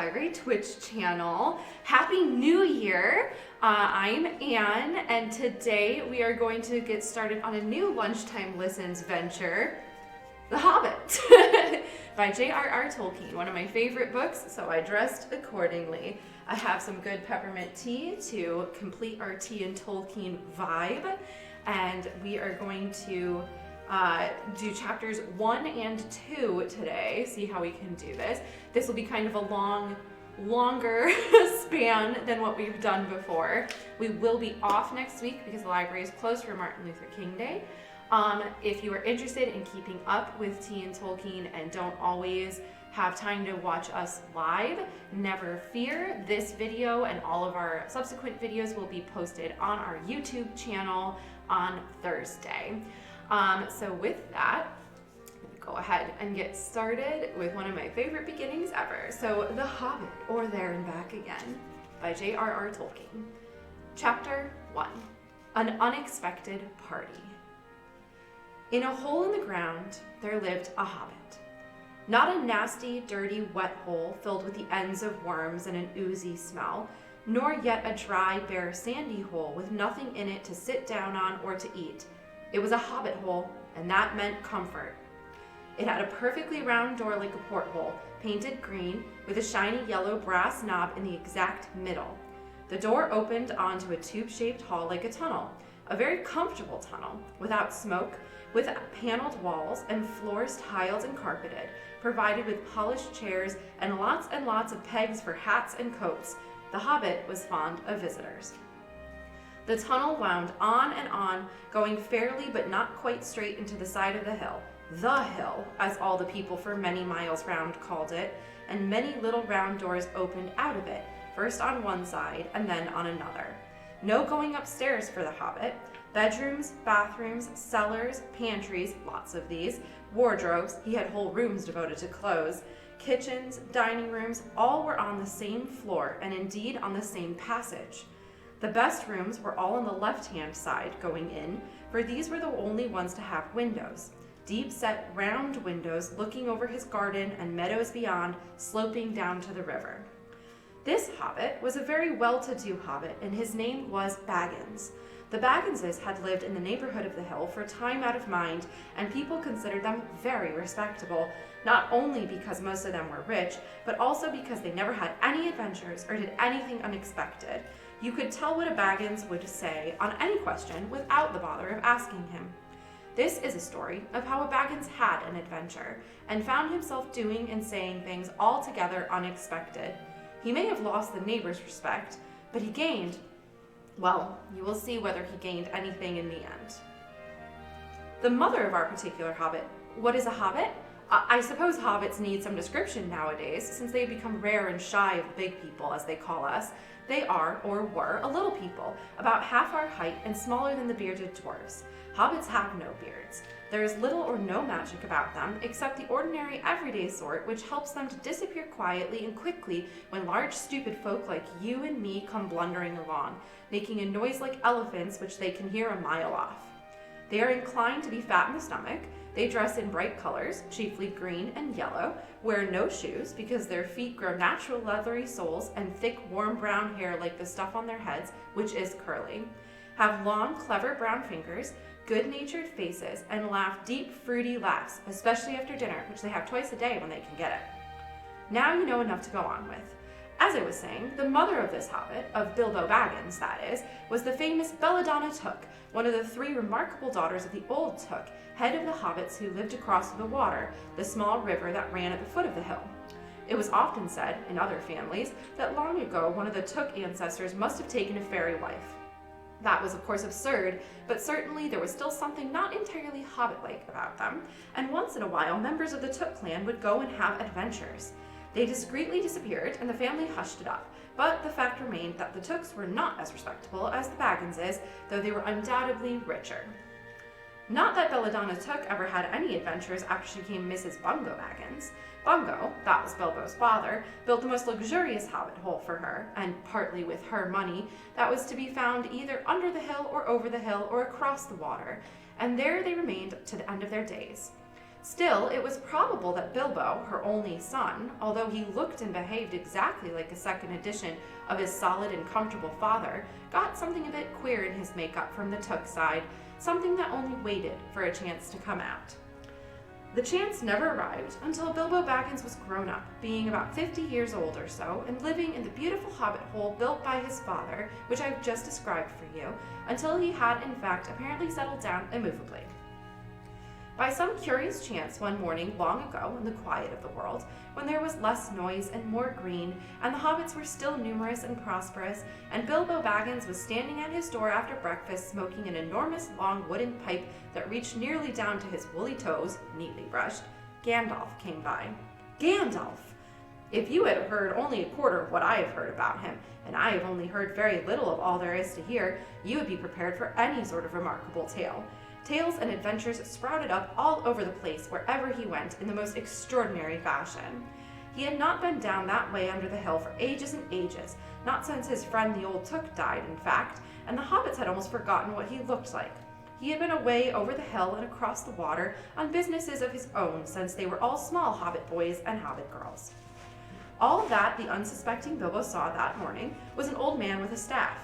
Library Twitch channel. Happy New Year! I'm Anne, and today we are going to get started on a new Lunchtime Listens venture, The Hobbit by J.R.R. Tolkien, one of my favorite books, so I dressed accordingly. I have some good peppermint tea to complete our tea and Tolkien vibe, and we are going to do chapters 1 and 2 today, see how we can do this. This will be kind of a longer span than what we've done before. We will be off next week because the library is closed for Martin Luther King Day. If you are interested in keeping up with tea and Tolkien and don't always have time to watch us live, never fear. This video and all of our subsequent videos will be posted on our YouTube channel on Thursday. So with that, go ahead and get started with one of my favorite beginnings ever. So The Hobbit, or There and Back Again, by J.R.R. Tolkien. Chapter 1, An Unexpected Party. In a hole in the ground, there lived a hobbit. Not a nasty, dirty, wet hole filled with the ends of worms and an oozy smell, nor yet a dry, bare, sandy hole with nothing in it to sit down on or to eat. It was a hobbit hole, and that meant comfort. It had a perfectly round door like a porthole, painted green, with a shiny yellow brass knob in the exact middle. The door opened onto a tube-shaped hall like a tunnel, a very comfortable tunnel, without smoke, with paneled walls and floors tiled and carpeted, provided with polished chairs and lots of pegs for hats and coats. The hobbit was fond of visitors. The tunnel wound on and on, going fairly but not quite straight into the side of the hill, as all the people for many miles round called it, and many little round doors opened out of it, first on one side and then on another. No going upstairs for the hobbit. Bedrooms, bathrooms, cellars, pantries, lots of these, wardrobes, he had whole rooms devoted to clothes, kitchens, dining rooms, all were on the same floor and indeed on the same passage. The best rooms were all on the left-hand side going in, for these were the only ones to have windows. Deep-set round windows looking over his garden and meadows beyond, sloping down to the river. This hobbit was a very well-to-do hobbit, and his name was Baggins. The Bagginses had lived in the neighborhood of the hill for time out of mind, and people considered them very respectable, not only because most of them were rich, but also because they never had any adventures or did anything unexpected. You could tell what a Baggins would say on any question without the bother of asking him. This is a story of how a Baggins had an adventure, and found himself doing and saying things altogether unexpected. He may have lost the neighbors' respect, but he gained, well, you will see whether he gained anything in the end. The mother of our particular hobbit. What is a hobbit? I suppose hobbits need some description nowadays, since they have become rare and shy of the big people, as they call us. They are, or were, a little people, about half our height and smaller than the bearded dwarfs. Hobbits have no beards. There is little or no magic about them, except the ordinary everyday sort, which helps them to disappear quietly and quickly when large stupid folk like you and me come blundering along, making a noise like elephants which they can hear a mile off. They are inclined to be fat in the stomach. They dress in bright colors, chiefly green and yellow, wear no shoes because their feet grow natural leathery soles and thick warm brown hair like the stuff on their heads, which is curly, have long clever brown fingers, good-natured faces, and laugh deep fruity laughs, especially after dinner, which they have twice a day when they can get it. Now you know enough to go on with. As I was saying, the mother of this hobbit, of Bilbo Baggins that is, was the famous Belladonna Took, one of the 3 remarkable daughters of the old Took, head of the hobbits who lived across the water, the small river that ran at the foot of the hill. It was often said, in other families, that long ago one of the Took ancestors must have taken a fairy wife. That was of course absurd, but certainly there was still something not entirely hobbit-like about them, and once in a while members of the Took clan would go and have adventures. They discreetly disappeared, and the family hushed it up, but the fact remained that the Tooks were not as respectable as the Bagginses, though they were undoubtedly richer. Not that Belladonna Took ever had any adventures after she became Mrs. Bungo Baggins. Bungo, that was Bilbo's father, built the most luxurious hobbit hole for her, and partly with her money, that was to be found either under the hill or over the hill or across the water, and there they remained to the end of their days. Still, it was probable that Bilbo, her only son, although he looked and behaved exactly like a second edition of his solid and comfortable father, got something a bit queer in his makeup from the Took side, something that only waited for a chance to come out. The chance never arrived until Bilbo Baggins was grown up, being about 50 years old or so, and living in the beautiful hobbit hole built by his father, which I've just described for you, until he had in fact apparently settled down immovably. By some curious chance one morning long ago in the quiet of the world, when there was less noise and more green, and the hobbits were still numerous and prosperous, and Bilbo Baggins was standing at his door after breakfast smoking an enormous long wooden pipe that reached nearly down to his woolly toes, neatly brushed, Gandalf came by. Gandalf! If you had heard only a quarter of what I have heard about him, and I have only heard very little of all there is to hear, you would be prepared for any sort of remarkable tale. Tales and adventures sprouted up all over the place wherever he went in the most extraordinary fashion. He had not been down that way under the hill for ages and ages, not since his friend the old Took died, in fact, and the hobbits had almost forgotten what he looked like. He had been away over the hill and across the water on businesses of his own since they were all small hobbit boys and hobbit girls. All that the unsuspecting Bilbo saw that morning was an old man with a staff.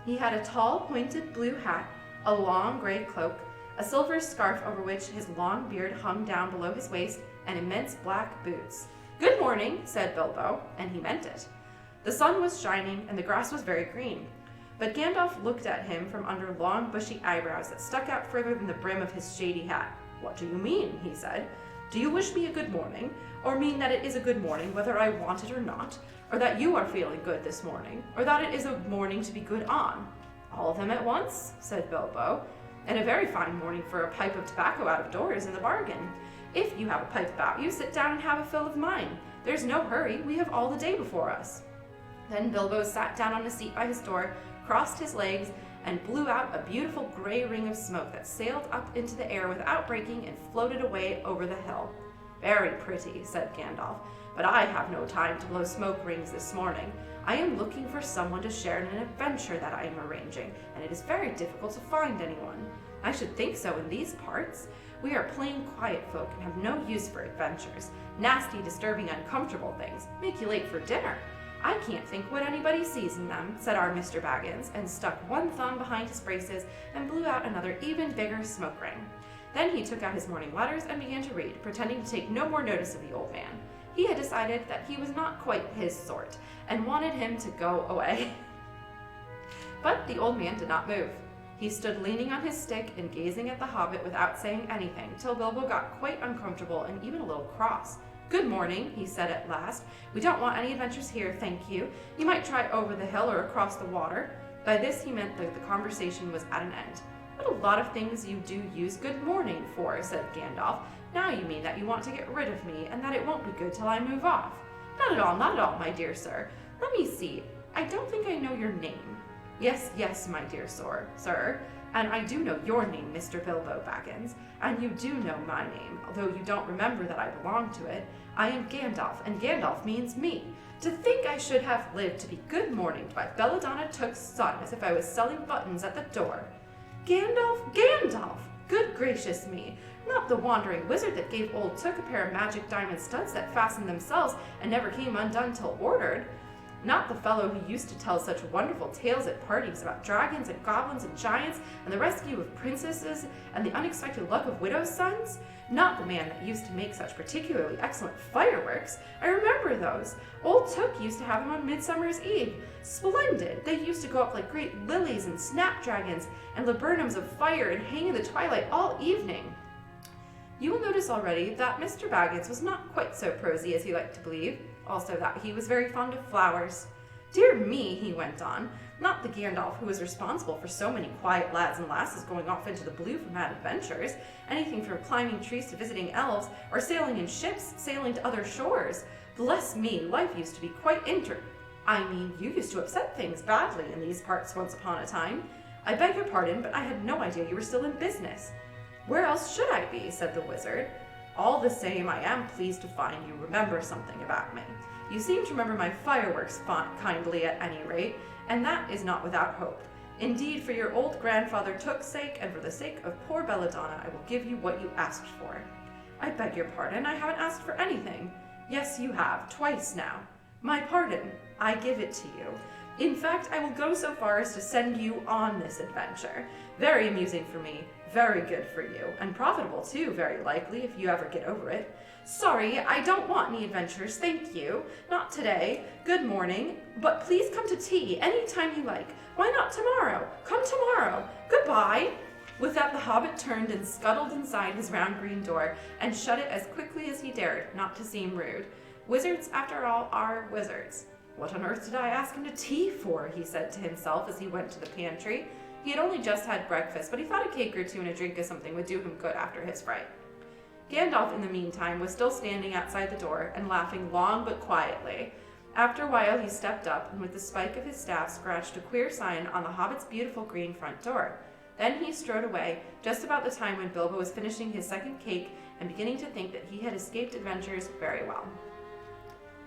He had a tall, pointed blue hat, a long gray cloak, a silver scarf over which his long beard hung down below his waist, and immense black boots. "Good morning," said Bilbo, and he meant it. The sun was shining, and the grass was very green. But Gandalf looked at him from under long, bushy eyebrows that stuck out further than the brim of his shady hat. "What do you mean?" he said. "Do you wish me a good morning, or mean that it is a good morning whether I want it or not, or that you are feeling good this morning, or that it is a morning to be good on?" "All of them at once," said Bilbo. "And a very fine morning for a pipe of tobacco out of doors in the bargain. If you have a pipe about you, sit down and have a fill of mine. There's no hurry, we have all the day before us." Then Bilbo sat down on a seat by his door, crossed his legs, and blew out a beautiful gray ring of smoke that sailed up into the air without breaking and floated away over the hill. "Very pretty," said Gandalf, "but I have no time to blow smoke rings this morning. I am looking for someone to share in an adventure that I am arranging, and it is very difficult to find anyone. I should think so in these parts. We are plain quiet folk and have no use for adventures. Nasty, disturbing, uncomfortable things make you late for dinner. I can't think what anybody sees in them," said our Mr. Baggins, and stuck one thumb behind his braces and blew out another even bigger smoke ring. Then he took out his morning letters and began to read, pretending to take no more notice of the old man. He had decided that he was not quite his sort, and wanted him to go away. But the old man did not move. He stood leaning on his stick and gazing at the hobbit without saying anything, till Bilbo got quite uncomfortable and even a little cross. "Good morning," he said at last. "We don't want any adventures here, thank you. You might try over the hill or across the water." By this he meant that the conversation was at an end. "What a lot of things you do use good morning for," said Gandalf. "Now you mean that you want to get rid of me, and that it won't be good till I move off." Not at all, my dear sir. Let me see. I don't think I know your name." Yes, my dear sir, and I do know your name, Mr. Bilbo Baggins, and you do know my name, although you don't remember that I belong to it. I am Gandalf, and Gandalf means me. To think I should have lived to be good morninged by Belladonna Took's son, as if I was selling buttons at the door. Gandalf! Good gracious me! Not the wandering wizard that gave old Took a pair of magic diamond studs that fastened themselves and never came undone till ordered. Not the fellow who used to tell such wonderful tales at parties about dragons and goblins and giants and the rescue of princesses and the unexpected luck of widows' sons. Not the man that used to make such particularly excellent fireworks. I remember those. Old Took used to have them on Midsummer's Eve. Splendid! They used to go up like great lilies and snapdragons and laburnums of fire and hang in the twilight all evening. You will notice already that Mr. Baggins was not quite so prosy as he liked to believe, also that he was very fond of flowers. Dear me, he went on, not the Gandalf who was responsible for so many quiet lads and lasses going off into the blue for mad adventures, anything from climbing trees to visiting elves, or sailing in ships, sailing to other shores. Bless me, life used to be quite you used to upset things badly in these parts once upon a time. I beg your pardon, but I had no idea you were still in business. Where else should I be, said the wizard. All the same, I am pleased to find you remember something about me. You seem to remember my fireworks kindly at any rate, and that is not without hope. Indeed, for your old grandfather Took's sake, and for the sake of poor Belladonna, I will give you what you asked for. I beg your pardon, I haven't asked for anything. Yes, you have, twice now. My pardon, I give it to you. In fact, I will go so far as to send you on this adventure. Very amusing for me, very good for you, and profitable too, very likely, if you ever get over it. Sorry, I don't want any adventures, thank you. Not today. Good morning. But please come to tea any time you like. Why not tomorrow? Come tomorrow. Goodbye. With that, the hobbit turned and scuttled inside his round green door and shut it as quickly as he dared, not to seem rude. Wizards, after all, are wizards. What on earth did I ask him to tea for? He said to himself as he went to the pantry. He had only just had breakfast, but he thought a cake or two and a drink of something would do him good after his fright. Gandalf, in the meantime, was still standing outside the door and laughing long but quietly. After a while, he stepped up and with the spike of his staff scratched a queer sign on the hobbit's beautiful green front door. Then he strode away, just about the time when Bilbo was finishing his second cake and beginning to think that he had escaped adventures very well.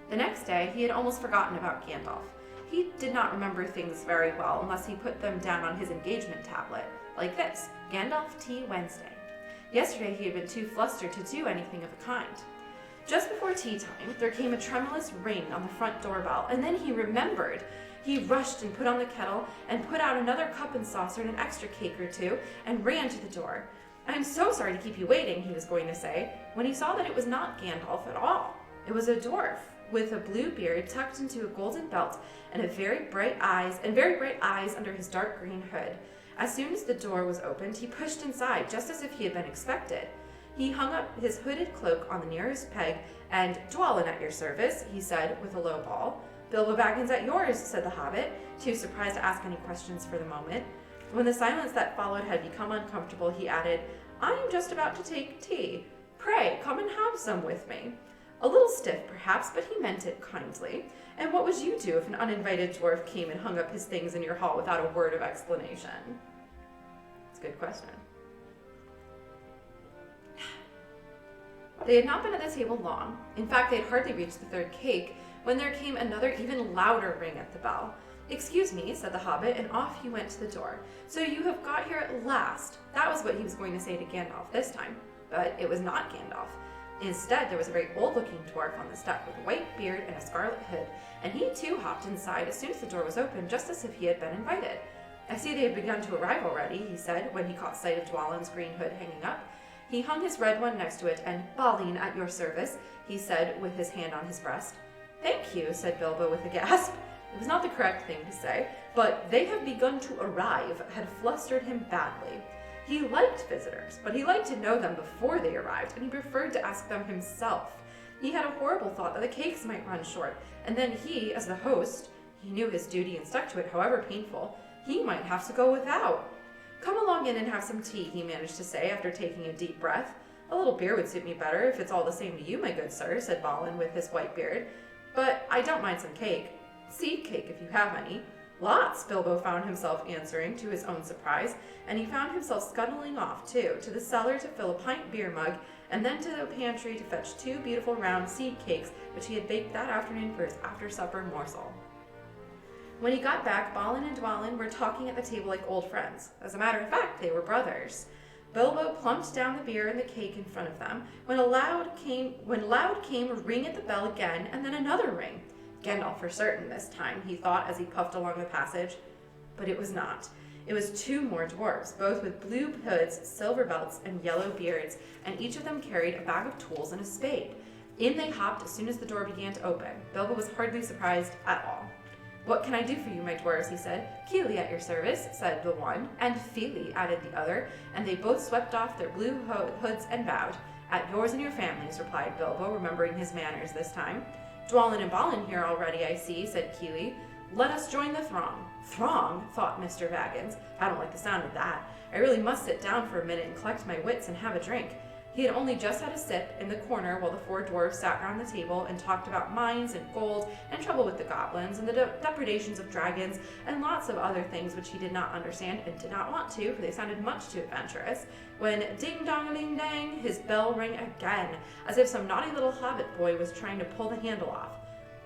The next day, he had almost forgotten about Gandalf. He did not remember things very well unless he put them down on his engagement tablet, like this, Gandalf Tea Wednesday. Yesterday, he had been too flustered to do anything of the kind. Just before tea time, there came a tremulous ring on the front doorbell, and then he remembered. He rushed and put on the kettle and put out another cup and saucer and an extra cake or two and ran to the door. "I am so sorry to keep you waiting," he was going to say, when he saw that it was not Gandalf at all. It was a dwarf with a blue beard tucked into a golden belt and very bright eyes under his dark green hood. As soon as the door was opened, he pushed inside just as if he had been expected. He hung up his hooded cloak on the nearest peg and, "Dwalin at your service," he said with a low bow. "Bilbo Baggins at yours," said the hobbit, too surprised to ask any questions for the moment. When the silence that followed had become uncomfortable, he added, "I am just about to take tea. Pray, come and have some with me." A little stiff, perhaps, but he meant it kindly. "And what would you do if an uninvited dwarf came and hung up his things in your hall without a word of explanation?" It's a good question. They had not been at the table long. In fact, they had hardly reached the third cake when there came another even louder ring at the bell. "Excuse me," said the hobbit, and off he went to the door. "So you have got here at last." That was what he was going to say to Gandalf this time, but it was not Gandalf. Instead, there was a very old-looking dwarf on the step with a white beard and a scarlet hood, and he too hopped inside as soon as the door was open, just as if he had been invited. "I see they have begun to arrive already," he said, when he caught sight of Dwalin's green hood hanging up. He hung his red one next to it, and "Balin at your service," he said with his hand on his breast. "Thank you," said Bilbo with a gasp. It was not the correct thing to say, but "they have begun to arrive" had flustered him badly. He liked visitors, but he liked to know them before they arrived, and he preferred to ask them himself. He had a horrible thought that the cakes might run short, and then he, as the host, he knew his duty and stuck to it, however painful, he might have to go without. "Come along in and have some tea," he managed to say after taking a deep breath. "A little beer would suit me better, if it's all the same to you, my good sir," said Balin with his white beard. "But I don't mind some cake. Seed cake, if you have any." "Lots," Bilbo found himself answering, to his own surprise, and he found himself scuttling off, too, to the cellar to fill a pint beer mug, and then to the pantry to fetch 2 beautiful round seed cakes, which he had baked that afternoon for his after-supper morsel. When he got back, Balin and Dwalin were talking at the table like old friends. As a matter of fact, they were brothers. Bilbo plumped down the beer and the cake in front of them, when loud came a ring at the bell again, and then another ring. Gandalf for certain this time, he thought as he puffed along the passage. But it was not. It was 2 more dwarves, both with blue hoods, silver belts, and yellow beards, and each of them carried a bag of tools and a spade. In they hopped as soon as the door began to open. Bilbo was hardly surprised at all. "What can I do for you, my dwarves?" he said. "Kili at your service," said the one, and Fili, added the other, and they both swept off their blue hoods and bowed. "At yours and your families," replied Bilbo, remembering his manners this time. "Dwalin and Balin here already, I see," said Kili. "Let us join the throng." "Throng?" thought Mr. Baggins. "I don't like the sound of that. I really must sit down for a minute and collect my wits and have a drink." He had only just had a sip in the corner while the 4 dwarves sat round the table and talked about mines and gold and trouble with the goblins and the depredations of dragons and lots of other things which he did not understand and did not want to, for they sounded much too adventurous, when ding-dong-ding-dang, his bell rang again, as if some naughty little hobbit boy was trying to pull the handle off.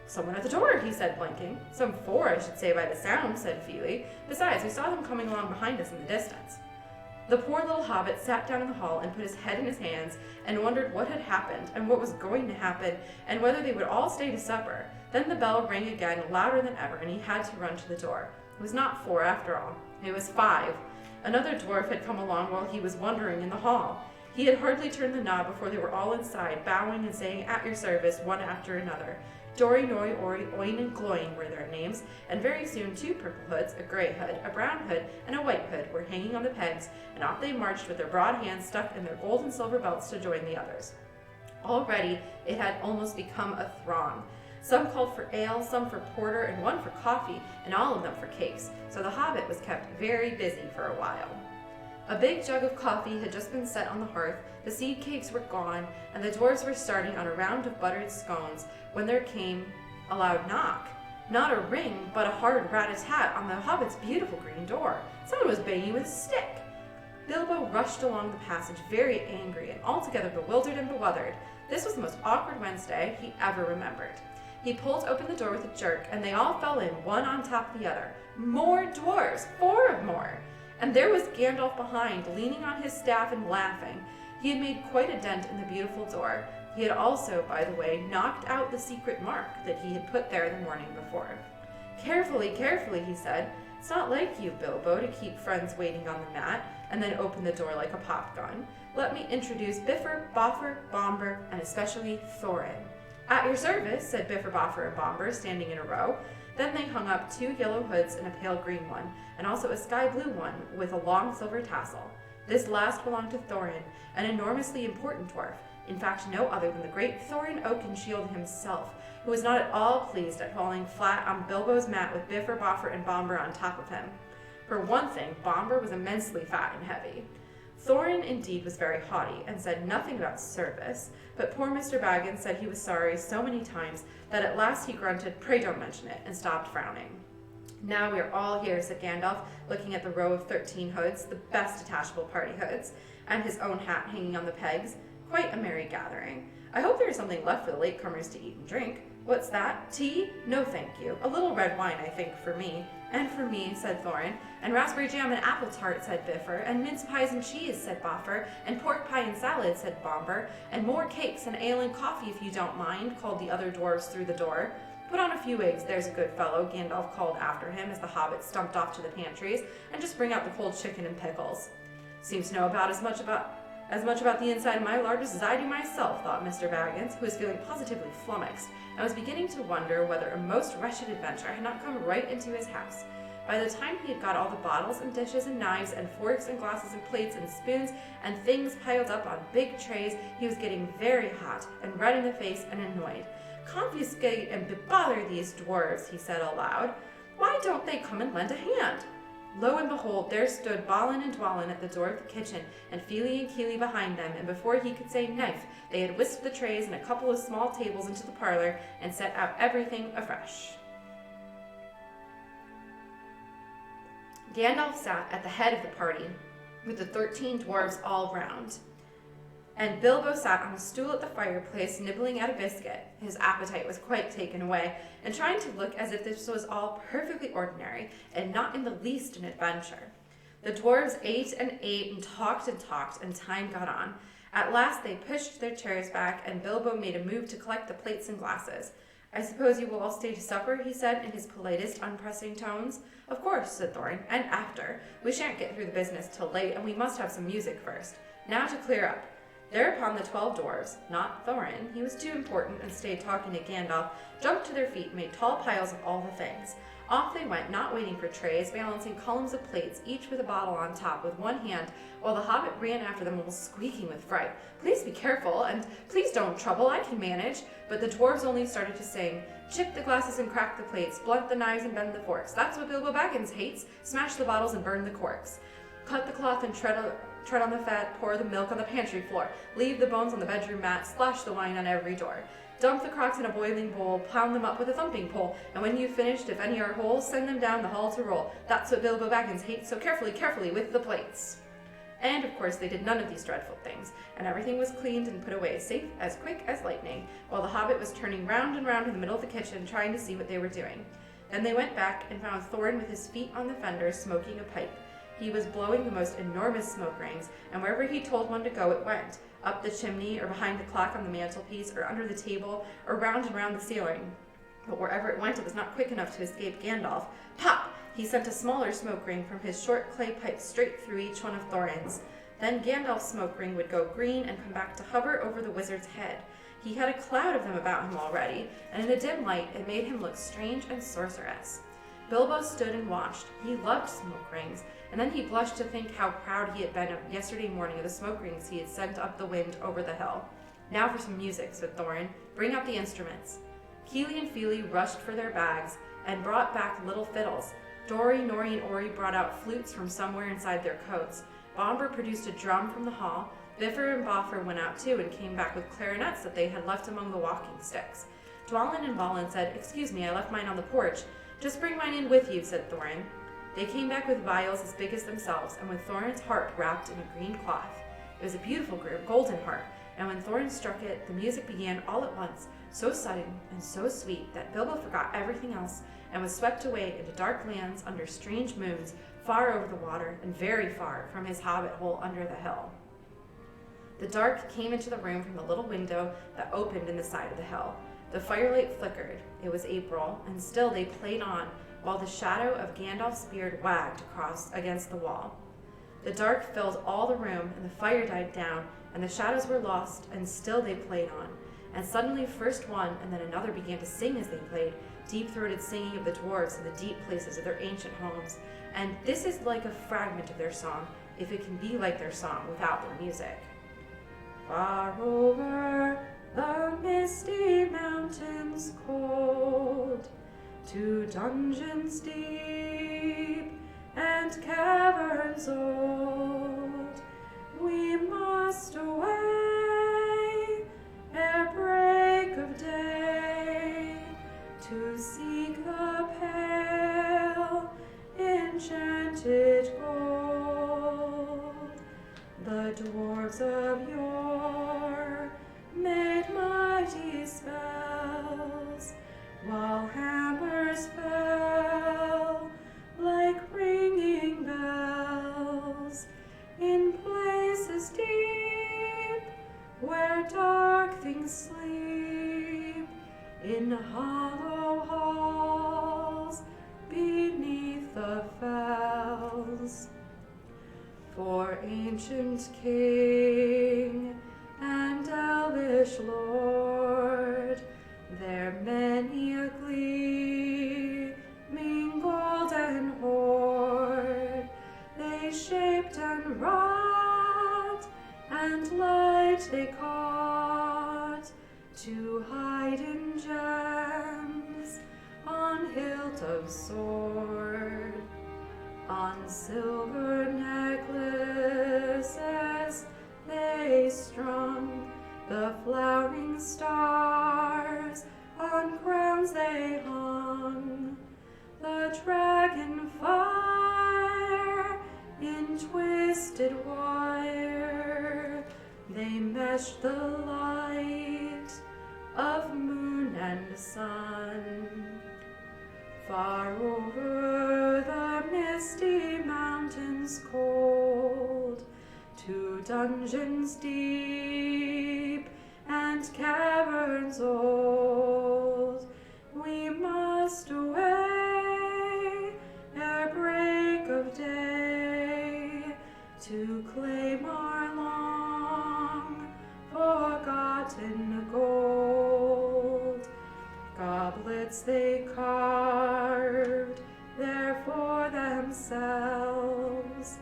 "Someone at the door," he said, blinking. "Some 4, I should say by the sound," said Fili. "Besides, we saw them coming along behind us in the distance." The poor little hobbit sat down in the hall and put his head in his hands and wondered what had happened and what was going to happen and whether they would all stay to supper. Then the bell rang again, louder than ever, and he had to run to the door. It was not 4 after all. It was 5. Another dwarf had come along while he was wandering in the hall. He had hardly turned the knob before they were all inside, bowing and saying, "At your service," one after another. Dory, Nori, Ori, Oin, and Gloin were their names, and very soon 2 purple hoods, a gray hood, a brown hood, and a white hood were hanging on the pegs, and off they marched with their broad hands stuck in their gold and silver belts to join the others. Already it had almost become a throng. Some called for ale, some for porter, and one for coffee, and all of them for cakes, so the hobbit was kept very busy for a while. A big jug of coffee had just been set on the hearth, the seed cakes were gone, and the dwarves were starting on a round of buttered scones when there came a loud knock. Not a ring, but a hard rat-a-tat on the hobbit's beautiful green door. Someone was banging with a stick. Bilbo rushed along the passage very angry and altogether bewildered and bewildered. This was the most awkward Wednesday he ever remembered. He pulled open the door with a jerk, and they all fell in, one on top of the other. More dwarves! 4 more! And there was Gandalf behind, leaning on his staff and laughing. He had made quite a dent in the beautiful door. He had also, by the way, knocked out the secret mark that he had put there the morning before. "Carefully, carefully," he said. "It's not like you, Bilbo, to keep friends waiting on the mat, and then open the door like a pop gun. Let me introduce Bifur, Boffer, Bombur, and especially Thorin." "At your service," said Bifur, Boffer, and Bombur, standing in a row. Then they hung up 2 yellow hoods and a pale green one, and also a sky blue one with a long silver tassel. This last belonged to Thorin, an enormously important dwarf, in fact no other than the great Thorin Oakenshield himself, who was not at all pleased at falling flat on Bilbo's mat with Bifur, Boffer, and Bombur on top of him. For one thing, Bombur was immensely fat and heavy. Thorin indeed was very haughty, and said nothing about service, but poor Mr. Baggins said he was sorry so many times that at last he grunted, "Pray don't mention it," and stopped frowning. "Now we are all here," said Gandalf, looking at the row of 13 hoods, the best detachable party hoods, and his own hat hanging on the pegs. Quite a merry gathering. "I hope there is something left for the latecomers to eat and drink." "What's that? Tea? No, thank you. A little red wine, I think, for me." "And for me," said Thorin. "And raspberry jam and apple tart," said Bifur. "And mince pies and cheese," said Boffer. "And pork pie and salad," said Bombur. "And more cakes and ale and coffee, if you don't mind," called the other dwarves through the door. "Put on a few eggs, there's a good fellow," Gandalf called after him as the hobbits stumped off to the pantries. "And just bring out the cold chicken and pickles." "Seems to know about as much about the inside of my largest as I do myself," thought Mr. Baggins, who was feeling positively flummoxed, and was beginning to wonder whether a most wretched adventure had not come right into his house. By the time he had got all the bottles and dishes and knives and forks and glasses and plates and spoons and things piled up on big trays, he was getting very hot and red in the face and annoyed. "Confiscate and bebother these dwarves," he said aloud. "Why don't they come and lend a hand?" Lo and behold, there stood Balin and Dwalin at the door of the kitchen, and Fili and Kili behind them, and before he could say knife, they had whisked the trays and a couple of small tables into the parlor and set out everything afresh. Gandalf sat at the head of the party, with the 13 dwarves all round, and Bilbo sat on a stool at the fireplace, nibbling at a biscuit. His appetite was quite taken away, and trying to look as if this was all perfectly ordinary, and not in the least an adventure. The dwarves ate and talked, and time got on. At last they pushed their chairs back, and Bilbo made a move to collect the plates and glasses. "I suppose you will all stay to supper," he said in his politest, unpressing tones. "Of course," said Thorin, "and after. We shan't get through the business till late, and we must have some music first. Now to clear up." Thereupon the 12 dwarves, not Thorin, he was too important and stayed talking to Gandalf, jumped to their feet and made tall piles of all the things. Off they went, not waiting for trays, balancing columns of plates, each with a bottle on top with one hand, while the hobbit ran after them almost squeaking with fright. "Please be careful, and please don't trouble, I can manage." But the dwarves only started to sing, "Chip the glasses and crack the plates, blunt the knives and bend the forks. That's what Bilbo Baggins hates. Smash the bottles and burn the corks. Cut the cloth and tread on the fat, pour the milk on the pantry floor, leave the bones on the bedroom mat, splash the wine on every door. Dump the crocks in a boiling bowl, pound them up with a thumping pole, and when you've finished, if any are whole, send them down the hall to roll. That's what Bilbo Baggins hates, so carefully, carefully with the plates." And of course they did none of these dreadful things, and everything was cleaned and put away safe as quick as lightning, while the hobbit was turning round and round in the middle of the kitchen trying to see what they were doing. Then they went back and found Thorin with his feet on the fender smoking a pipe. He was blowing the most enormous smoke rings, and wherever he told one to go, it went, up the chimney, or behind the clock on the mantelpiece, or under the table, or round and round the ceiling. But wherever it went, it was not quick enough to escape Gandalf. Pop! He sent a smaller smoke ring from his short clay pipe straight through each one of Thorin's. Then Gandalf's smoke ring would go green and come back to hover over the wizard's head. He had a cloud of them about him already, and in the dim light, it made him look strange and sorceress. Bilbo stood and watched. He loved smoke rings, and then he blushed to think how proud he had been yesterday morning of the smoke rings he had sent up the wind over the hill. Now for some music, said Thorin. Bring out the instruments. Keely and Feely rushed for their bags and brought back little fiddles. Dory, Nori, and Ori brought out flutes from somewhere inside their coats. Bomber produced a drum from the hall. Biffer and Boffer went out too and came back with clarinets that they had left among the walking sticks. Dwalin and Balin said, "Excuse me, I left mine on the porch." "Just bring mine in with you," said Thorin. They came back with vials as big as themselves and with Thorin's harp wrapped in a green cloth. It was a beautiful golden harp, and when Thorin struck it, the music began all at once, so sudden and so sweet that Bilbo forgot everything else and was swept away into dark lands under strange moons, far over the water and very far from his hobbit hole under the hill. The dark came into the room from the little window that opened in the side of the hill. The firelight flickered. It was April, and still they played on, while the shadow of Gandalf's beard wagged across against the wall. The dark filled all the room, and the fire died down, and the shadows were lost, and still they played on. And suddenly first one and then another began to sing as they played, deep-throated singing of the dwarves in the deep places of their ancient homes. And this is like a fragment of their song, if it can be like their song without their music. Far over the misty mountains cold, to dungeons deep and caverns old, we must away ere break of day, to seek the pale enchanted gold. The dwarves of yore made mighty spells, while hammers fell like ringing bells in places deep where dark things sleep, in hollow halls beneath the fells. For ancient king and elvish lord, there many a gleaming golden hoard they shaped and wrought, and light they caught, to hide in gems on hilt of sword, on silver necklaces they strung the flowering stars, on crowns they hung the dragon fire in twisted wire. They meshed the light of moon and sun. Far over the misty mountains cold, to dungeons deep and caverns old, we must away ere break of day, to claim our long forgotten gold. Goblets they carved there for themselves,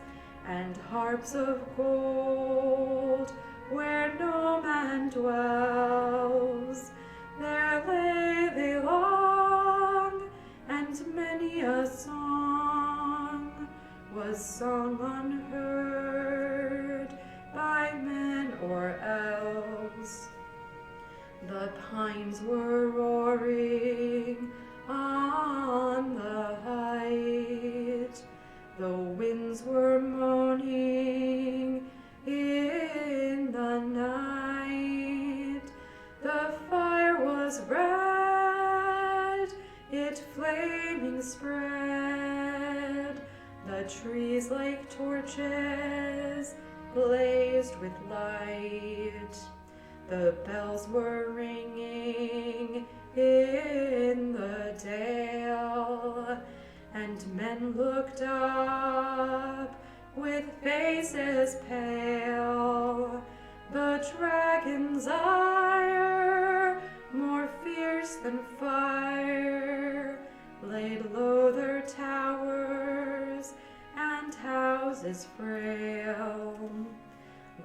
and harps of gold where no man dwells. There lay they long, and many a song was sung unheard by men or elves. The pines were roaring on the height, the winds were moaning in the night. The fire was red, it flaming spread, the trees like torches blazed with light. The bells were ringing in the dale, and men looked up with faces pale. The dragon's ire, more fierce than fire, laid low their towers and houses frail.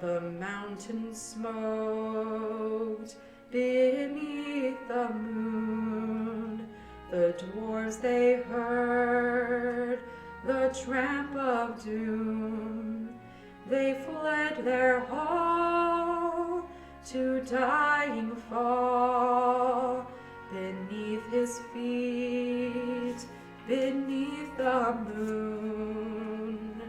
The mountain smoked beneath the moon. The dwarves they heard the tramp of doom. They fled their hall to dying fall beneath his feet, beneath the moon.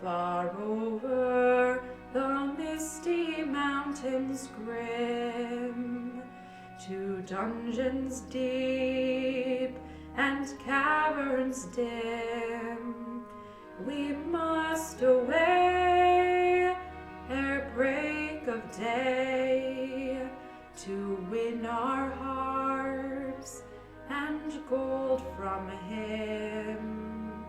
Far over the misty mountains grim, to dungeons deep and caverns dim, we must away ere break of day, to win our hearts and gold from him.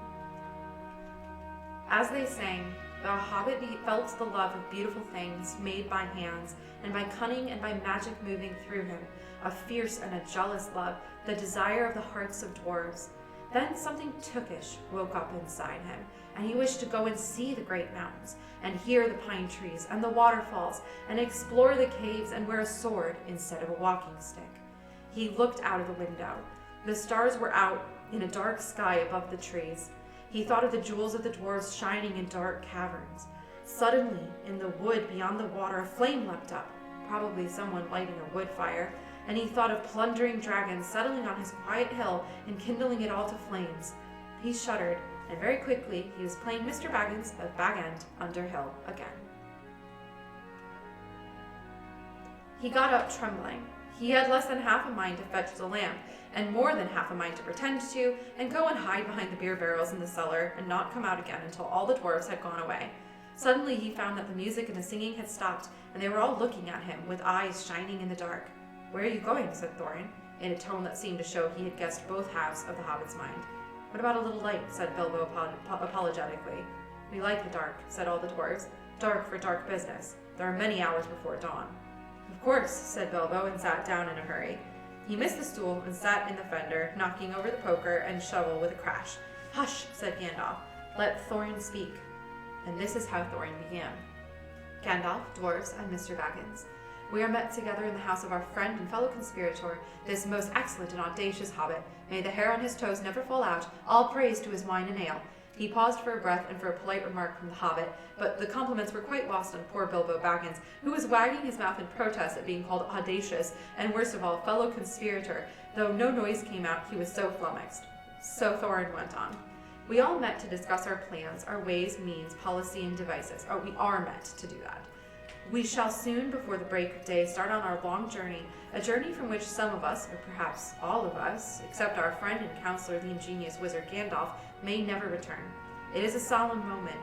As they sang, the Hobbit felt the love of beautiful things made by hands, and by cunning and by magic moving through him, a fierce and a jealous love, the desire of the hearts of dwarves. Then something tookish woke up inside him, and he wished to go and see the great mountains, and hear the pine trees and the waterfalls, and explore the caves and wear a sword instead of a walking stick. He looked out of the window. The stars were out in a dark sky above the trees. He thought of the jewels of the dwarves shining in dark caverns. Suddenly, in the wood beyond the water, a flame leapt up, probably someone lighting a wood fire, and he thought of plundering dragons settling on his quiet hill and kindling it all to flames. He shuddered, and very quickly he was playing Mr. Baggins of Bag End Underhill again. He got up trembling. He had less than half a mind to fetch the lamp, and more than half a mind to pretend to, and go and hide behind the beer barrels in the cellar, and not come out again until all the dwarves had gone away. Suddenly he found that the music and the singing had stopped, and they were all looking at him, with eyes shining in the dark. "Where are you going?" said Thorin, in a tone that seemed to show he had guessed both halves of the Hobbit's mind. "What about a little light?" said Bilbo apologetically. "We like the dark," said all the dwarves. "Dark for dark business. There are many hours before dawn." "Of course," said Bilbo, and sat down in a hurry. He missed the stool and sat in the fender, knocking over the poker and shovel with a crash. "Hush," said Gandalf. "Let Thorin speak." And this is how Thorin began. "Gandalf, dwarves, and Mr. Baggins, we are met together in the house of our friend and fellow conspirator, this most excellent and audacious hobbit. May the hair on his toes never fall out. All praise to his wine and ale." He paused for a breath and for a polite remark from the hobbit, but the compliments were quite lost on poor Bilbo Baggins, who was wagging his mouth in protest at being called audacious, and worst of all, fellow conspirator, though no noise came out, he was so flummoxed. So Thorin went on. "We all met to discuss our plans, our ways, means, policy, and devices. Oh, we are met to do that. We shall soon, before the break of day, start on our long journey, a journey from which some of us, or perhaps all of us, except our friend and counselor, the ingenious wizard Gandalf, may never return. It is a solemn moment.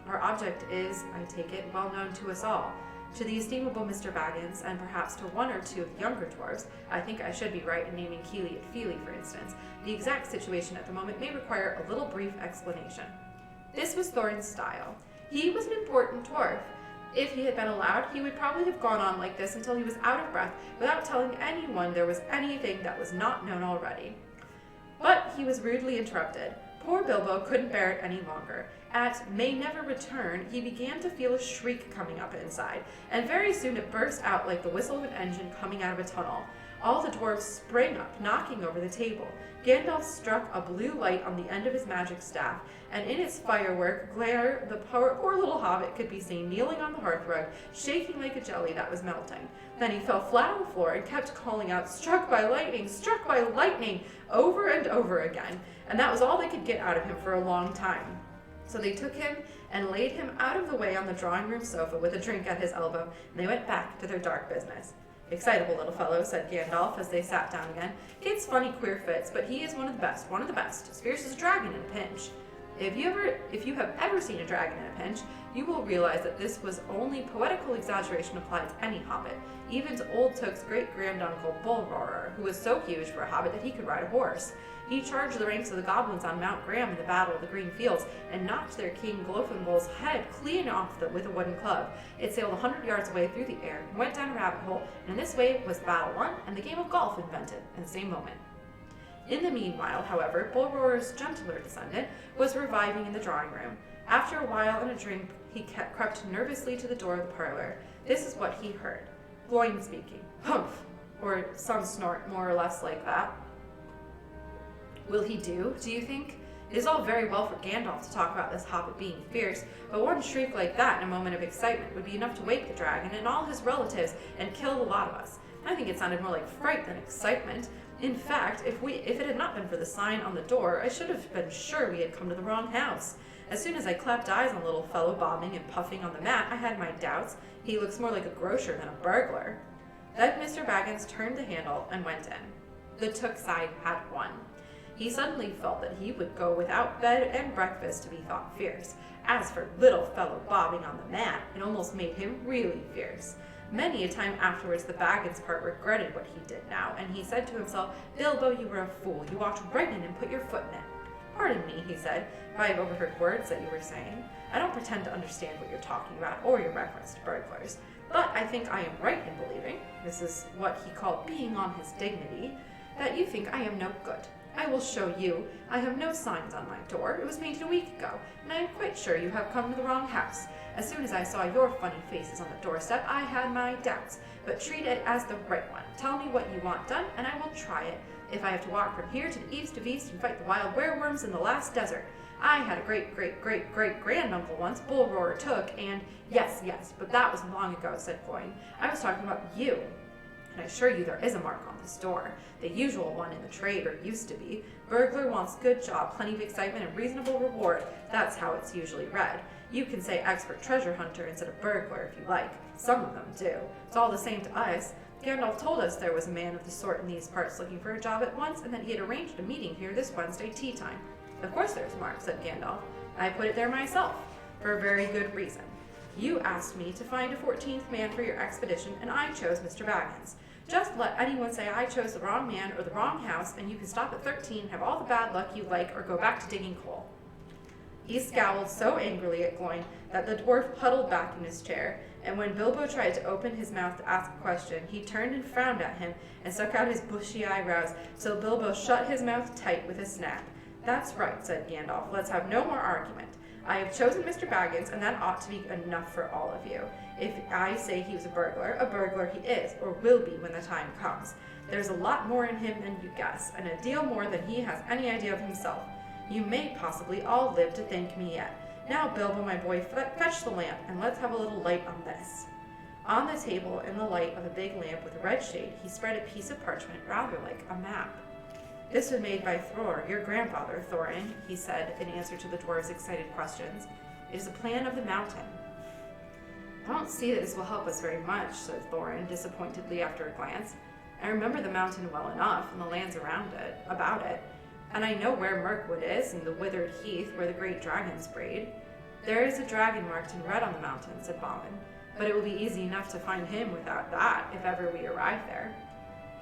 Our object is, I take it, well known to us all. To the estimable Mr. Baggins, and perhaps to one or two of the younger dwarves, I think I should be right in naming Keely and Feely, for instance, the exact situation at the moment may require a little brief explanation." This was Thorin's style. He was an important dwarf. If he had been allowed, he would probably have gone on like this until he was out of breath, without telling anyone there was anything that was not known already. But he was rudely interrupted. Poor Bilbo couldn't bear it any longer. At "may never return," he began to feel a shriek coming up inside, and very soon it burst out like the whistle of an engine coming out of a tunnel. All the dwarves sprang up, knocking over the table. Gandalf struck a blue light on the end of his magic staff, and in its firework glare the poor little hobbit could be seen kneeling on the hearthrug, shaking like a jelly that was melting. Then he fell flat on the floor and kept calling out, "Struck by lightning," over and over again, and that was all they could get out of him for a long time. So they took him and laid him out of the way on the drawing room sofa with a drink at his elbow, and they went back to their dark business. "Excitable little fellow," said Gandalf as they sat down again. "Gets funny queer fits, but he is one of the best, as fierce as a dragon in a pinch." If you have ever seen a dragon in a pinch, you will realize that this was only poetical exaggeration applied to any hobbit, even to old Took's great-granduncle Bullroarer, who was so huge for a hobbit that he could ride a horse. He charged the ranks of the goblins on Mount Graham in the Battle of the Green Fields and knocked their king Glorfingal's head clean off with a wooden club. It sailed 100 yards away through the air, went down a rabbit hole, and in this way was the battle won and the game of golf invented in the same moment. In the meanwhile, however, Bullroarer's gentler descendant was reviving in the drawing room. After a while and a drink, he crept nervously to the door of the parlor. This is what he heard. Gloin speaking. Humph! Or some snort more or less like that. Will he do you think? It is all very well for Gandalf to talk about this hobbit being fierce, but one shriek like that in a moment of excitement would be enough to wake the dragon and all his relatives and kill a lot of us. I think it sounded more like fright than excitement. In fact, if it had not been for the sign on the door, I should have been sure we had come to the wrong house. As soon as I clapped eyes on the little fellow bobbing and puffing on the mat, I had my doubts. He looks more like a grocer than a burglar. Then Mr. Baggins turned the handle and went in. The Took side had won. He suddenly felt that he would go without bed and breakfast to be thought fierce. As for little fellow bobbing on the mat, it almost made him really fierce. Many a time afterwards the Baggins part regretted what he did now, and he said to himself, Bilbo, you were a fool. You walked right in and put your foot in it. Pardon me, he said, if I have overheard words that you were saying. I don't pretend to understand what you're talking about or your reference to burglars, but I think I am right in believing, this is what he called being on his dignity, that you think I am no good. I will show you. I have no signs on my door. It was painted a week ago, and I am quite sure you have come to the wrong house. As soon as I saw your funny faces on the doorstep, I had my doubts, but treat it as the right one. Tell me what you want done, and I will try it. If I have to walk from here to the east of East and fight the wild wereworms in the last desert. I had a great-great-great-great-granduncle once, Bullroarer Took, and yes, but that was long ago, said Gloin. I was talking about you. And I assure you there is a mark on this door. The usual one in the trade, or used to be. Burglar wants good job, plenty of excitement, and reasonable reward. That's how it's usually read. You can say expert treasure hunter instead of burglar if you like. Some of them do. It's all the same to us. Gandalf told us there was a man of the sort in these parts looking for a job at once, and that he had arranged a meeting here this Wednesday tea time. Of course there's a mark, said Gandalf. I put it there myself, for a very good reason. You asked me to find a 14th man for your expedition, and I chose Mr. Baggins. Just let anyone say I chose the wrong man or the wrong house, and you can stop at 13, have all the bad luck you like, or go back to digging coal. He scowled so angrily at Gloin that the dwarf huddled back in his chair, and when Bilbo tried to open his mouth to ask a question, he turned and frowned at him and stuck out his bushy eyebrows, so Bilbo shut his mouth tight with a snap. That's right, said Gandalf. Let's have no more argument. I have chosen Mr. Baggins, and that ought to be enough for all of you. If I say he was a burglar he is, or will be when the time comes. There's a lot more in him than you guess, and a deal more than he has any idea of himself. You may possibly all live to thank me yet. Now, Bilbo, my boy, fetch the lamp, and let's have a little light on this. On the table, in the light of a big lamp with a red shade, he spread a piece of parchment rather like a map. This was made by Thror, your grandfather, Thorin, he said in answer to the dwarves' excited questions. It is a plan of the mountain. I don't see that this will help us very much, said Thorin disappointedly after a glance. I remember the mountain well enough, and the lands about it, and I know where Mirkwood is, and the withered heath where the great dragons breed. There is a dragon marked in red on the mountain, said Balin, but it will be easy enough to find him without that, if ever we arrive there.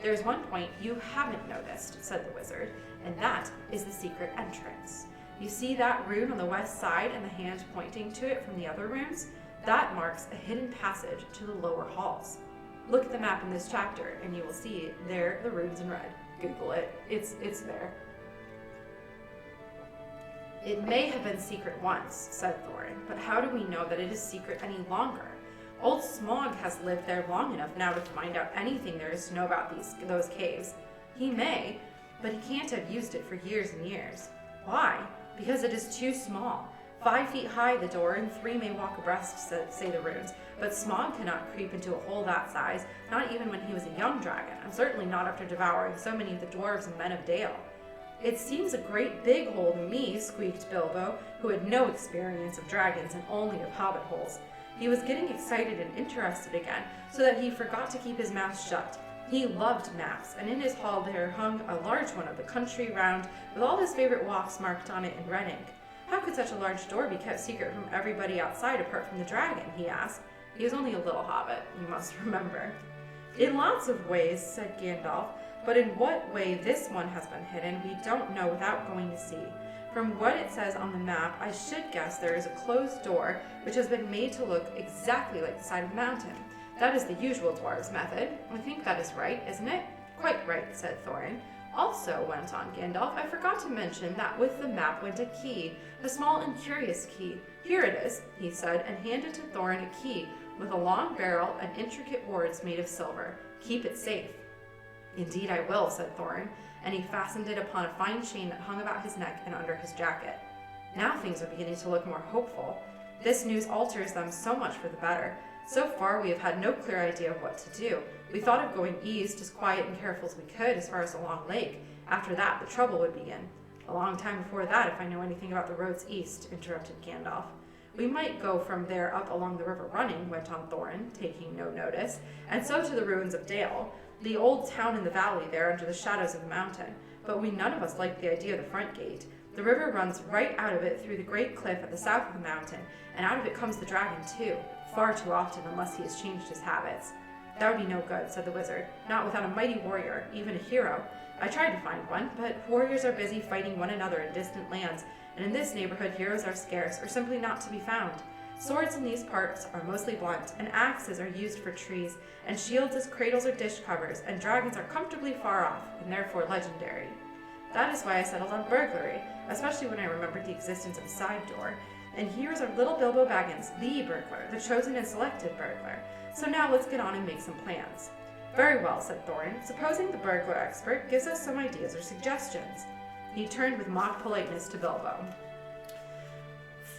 There's one point you haven't noticed, said the wizard, and that is the secret entrance. You see that rune on the west side and the hand pointing to it from the other runes? That marks a hidden passage to the lower halls. Look at the map in this chapter, and you will see there the runes in red. Google it. It's there. It may have been secret once, said Thorin, but how do we know that it is secret any longer? Old Smaug has lived there long enough now to find out anything there is to know about those caves. He may, but he can't have used it for years and years. Why? Because it is too small. 5 feet high the door, and 3 may walk abreast, say the runes. But Smaug cannot creep into a hole that size, not even when he was a young dragon, and certainly not after devouring so many of the dwarves and men of Dale. It seems a great big hole to me, squeaked Bilbo, who had no experience of dragons and only of hobbit holes. He was getting excited and interested again, so that he forgot to keep his mouth shut. He loved maps, and in his hall there hung a large one of the country round, with all his favorite walks marked on it in red ink. How could such a large door be kept secret from everybody outside apart from the dragon? He asked. He was only a little hobbit, you must remember. In lots of ways, said Gandalf, but in what way this one has been hidden, we don't know without going to see. From what it says on the map, I should guess there is a closed door which has been made to look exactly like the side of the mountain. That is the usual dwarves' method. I think that is right, isn't it? Quite right, said Thorin. Also, went on Gandalf, I forgot to mention that with the map went a key, a small and curious key. Here it is, he said, and handed to Thorin a key with a long barrel and intricate wards made of silver. Keep it safe. Indeed I will, said Thorin, and he fastened it upon a fine chain that hung about his neck and under his jacket. Now things are beginning to look more hopeful. This news alters them so much for the better. So far we have had no clear idea of what to do. We thought of going east, as quiet and careful as we could, as far as the Long Lake. After that, the trouble would begin. A long time before that, if I know anything about the roads east, interrupted Gandalf. We might go from there up along the river Running, went on Thorin, taking no notice, and so to the ruins of Dale, the old town in the valley there under the shadows of the mountain. But we none of us like the idea of the front gate. The river runs right out of it through the great cliff at the south of the mountain, and out of it comes the dragon too, far too often unless he has changed his habits. That would be no good, said the wizard, not without a mighty warrior, even a hero. I tried to find one, but warriors are busy fighting one another in distant lands, and in this neighborhood heroes are scarce or simply not to be found. Swords in these parts are mostly blunt, and axes are used for trees, and shields as cradles or dish covers, and dragons are comfortably far off, and therefore legendary. That is why I settled on burglary, especially when I remembered the existence of a side door. And here is our little Bilbo Baggins, the burglar, the chosen and selected burglar. So now let's get on and make some plans. Very well, said Thorin. Supposing the burglar expert gives us some ideas or suggestions. He turned with mock politeness to Bilbo.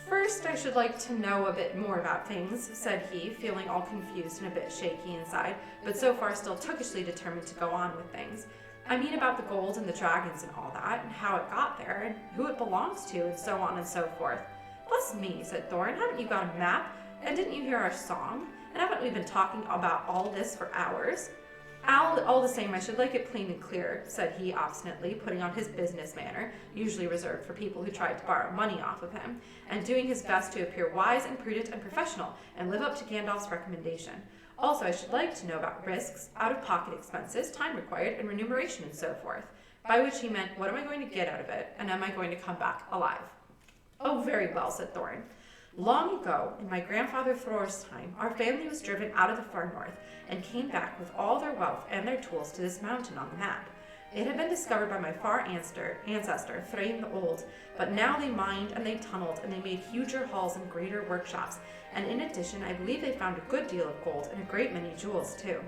First, I should like to know a bit more about things, said he, feeling all confused and a bit shaky inside, but so far still tookishly determined to go on with things. I mean about the gold and the dragons and all that, and how it got there, and who it belongs to, and so on and so forth. Bless me, said Thorin, haven't you got a map? And didn't you hear our song? And haven't we been talking about all this for hours? All the same, I should like it plain and clear, said he obstinately, putting on his business manner, usually reserved for people who tried to borrow money off of him, and doing his best to appear wise and prudent and professional, and live up to Gandalf's recommendation. Also, I should like to know about risks, out-of-pocket expenses, time required, and remuneration, and so forth. By which he meant, what am I going to get out of it, and am I going to come back alive? Oh, very well, said Thorin. Long ago, in my grandfather Thror's time, our family was driven out of the far north and came back with all their wealth and their tools to this mountain on the map. It had been discovered by my far ancestor, Thrain the Old, but now they mined and they tunneled and they made huger halls and greater workshops, and in addition, I believe they found a good deal of gold and a great many jewels too.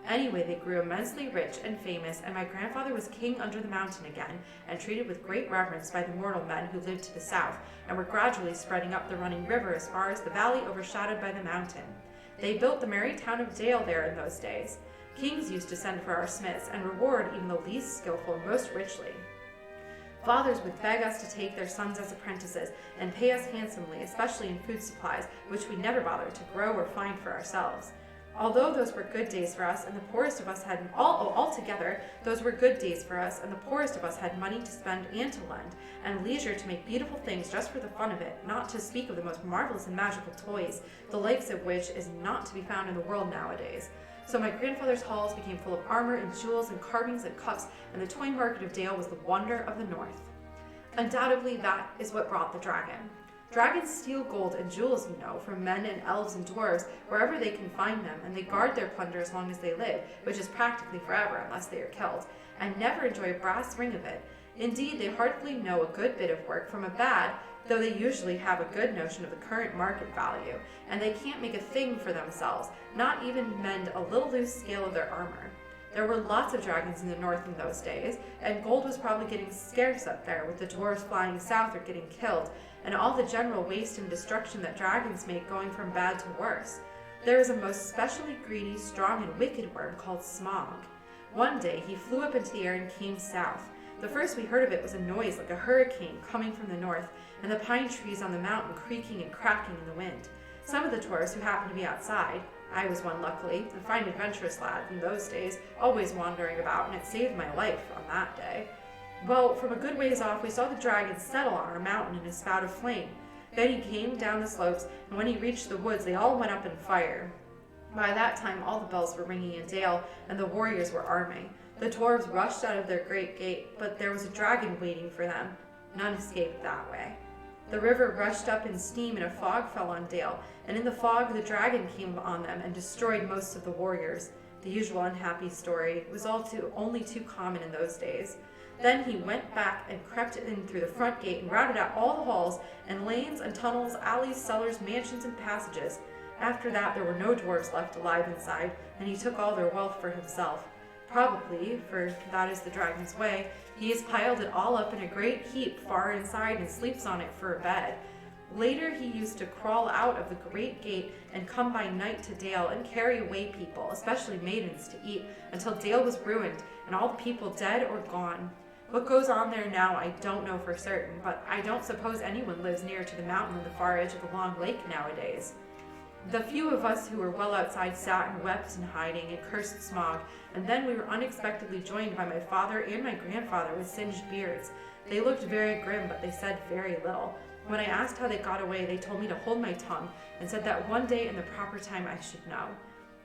Anyway, they grew immensely rich and famous, and my grandfather was king under the mountain again, and treated with great reverence by the mortal men who lived to the south, and were gradually spreading up the running river as far as the valley overshadowed by the mountain. They built the merry town of Dale there in those days. Kings used to send for our smiths, and reward even the least skillful most richly. Fathers would beg us to take their sons as apprentices, and pay us handsomely, especially in food supplies, which we never bothered to grow or find for ourselves. Although those were good days for us, and the poorest of us had altogether, those were good days for us, and the poorest of us had money to spend and to lend, and leisure to make beautiful things just for the fun of it, not to speak of the most marvelous and magical toys, the likes of which is not to be found in the world nowadays. So my grandfather's halls became full of armor and jewels and carvings and cups, and the toy market of Dale was the wonder of the north. Undoubtedly, that is what brought the dragon. Dragons steal gold and jewels, you know, from men and elves and dwarves wherever they can find them, and they guard their plunder as long as they live, which is practically forever unless they are killed, and never enjoy a brass ring of it. Indeed, they hardly know a good bit of work from a bad, though they usually have a good notion of the current market value, and they can't make a thing for themselves, not even mend a little loose scale of their armor. There were lots of dragons in the north in those days, and gold was probably getting scarce up there, with the dwarves flying south or getting killed, and all the general waste and destruction that dragons make going from bad to worse. There is a most specially greedy, strong, and wicked worm called Smog. One day he flew up into the air and came south. The first we heard of it was a noise like a hurricane coming from the north, and the pine trees on the mountain creaking and cracking in the wind. Some of the dwarves who happened to be outside, I was one luckily, a fine adventurous lad in those days, always wandering about, and it saved my life on that day. Well, from a good ways off, we saw the dragon settle on our mountain in a spout of flame. Then he came down the slopes, and when he reached the woods, they all went up in fire. By that time, all the bells were ringing in Dale, and the warriors were arming. The dwarves rushed out of their great gate, but there was a dragon waiting for them. None escaped that way. The river rushed up in steam, and a fog fell on Dale, and in the fog the dragon came on them and destroyed most of the warriors. The usual unhappy story was only too common in those days. Then he went back and crept in through the front gate and routed out all the halls and lanes and tunnels, alleys, cellars, mansions, and passages. After that, there were no dwarves left alive inside, and he took all their wealth for himself. Probably, for that is the dragon's way, he has piled it all up in a great heap far inside and sleeps on it for a bed. Later, he used to crawl out of the great gate and come by night to Dale and carry away people, especially maidens, to eat, until Dale was ruined and all the people dead or gone. What goes on there now I don't know for certain, but I don't suppose anyone lives near to the mountain on the far edge of the long lake nowadays. The few of us who were well outside sat and wept in hiding and cursed Smaug, and then we were unexpectedly joined by my father and my grandfather with singed beards. They looked very grim, but they said very little. When I asked how they got away, they told me to hold my tongue and said that one day in the proper time I should know.